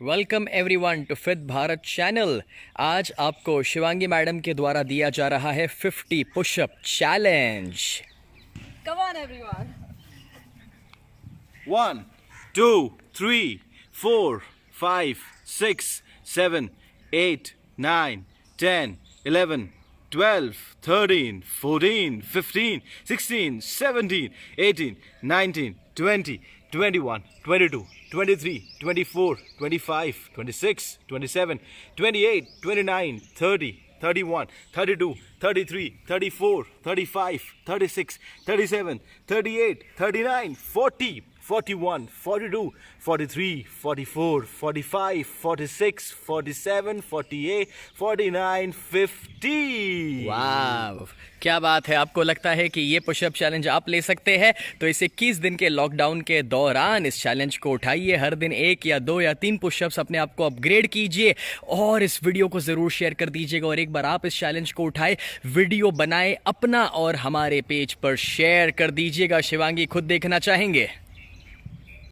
Welcome everyone to fit Bharat channel. आज आपको Shivangi madam के द्वारा दिया जा रहा है 50 pushup challenge. Come on, everyone. 1, 2, 3, 4, 5, 6, 7, 8, 9, 10, 11, 12, 13, 14, 15, 16, 17, 18, 19, 20, 21, 22, 23, 24, 25, 26, 27, 28, 29, 30, 31, 32, 33, 34, 35, 36, 37, 38, 39, 40, 41, 42, 43, 44, 45, 46, 47, 48, 49, 50। वाह, क्या बात है। आपको लगता है कि ये पुशअप चैलेंज आप ले सकते हैं? तो इस 21 दिन के लॉकडाउन के दौरान इस चैलेंज को उठाइए। हर दिन 1 या 2 या 3 पुशअप्स अपने आप को अपग्रेड कीजिए और इस वीडियो को ज़रूर शेयर कर दीजिएगा। और एक बार आप इस चैलेंज को उठाए, वीडियो बनाए अपना और हमारे पेज पर शेयर कर दीजिएगा। शिवांगी खुद देखना चाहेंगे?